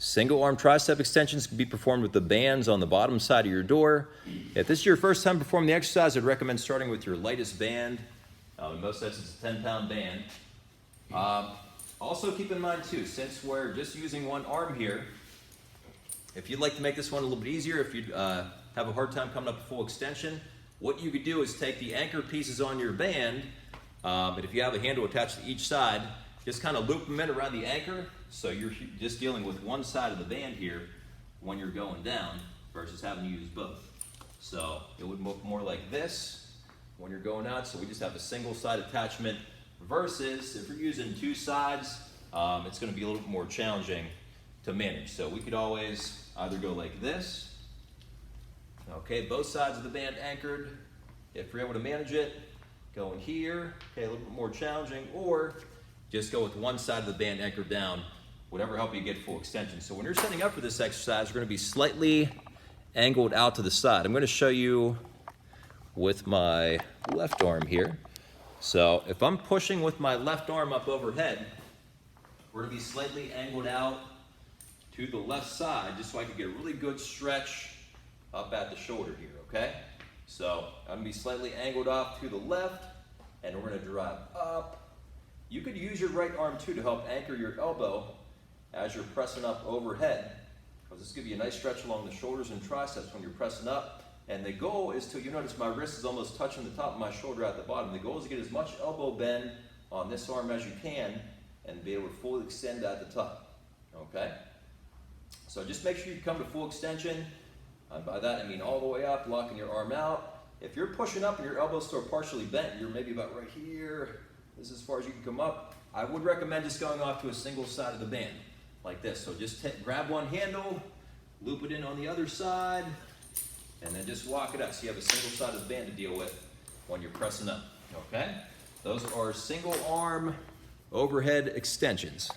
Single arm tricep extensions can be performed with the bands on the bottom side of your door. If this is your first time performing the exercise, I'd recommend starting with your lightest band. In most sets, it's a 10-pound band. Also keep in mind too, since we're just using one arm here, if you'd like to make this one a little bit easier, if you have a hard time coming up to full extension, what you could do is take the anchor pieces on your band, and if you have a handle attached to each side, just kind of loop them in around the anchor, so you're just dealing with one side of the band here when you're going down versus having to use both. So it would look more like this when you're going out, so we just have a single side attachment versus if you're using two sides, it's going to be a little bit more challenging to manage. So we could always either go like this, okay, both sides of the band anchored. If you're able to manage it, go in here, okay, a little bit more challenging, or just go with one side of the band anchored down, whatever help you get full extension. So when you're setting up for this exercise, we're going to be slightly angled out to the side. I'm going to show you with my left arm here. So if I'm pushing with my left arm up overhead, we're going to be slightly angled out to the left side just so I can get a really good stretch up at the shoulder here, okay? So I'm going to be slightly angled off to the left, and we're going to drive up. You could use your right arm too to help anchor your elbow as you're pressing up overhead, because this gives you a nice stretch along the shoulders and triceps when you're pressing up. And the goal is to, you notice my wrist is almost touching the top of my shoulder at the bottom. The goal is to get as much elbow bend on this arm as you can and be able to fully extend at the top, okay? So just make sure you come to full extension. By that I mean all the way up, locking your arm out. If you're pushing up and your elbow's still partially bent, you're maybe about right here, this is as far as you can come up, I would recommend just going off to a single side of the band, like this. So just grab one handle, loop it in on the other side, and then just walk it up so you have a single side of the band to deal with when you're pressing up, okay? Those are single arm overhead extensions.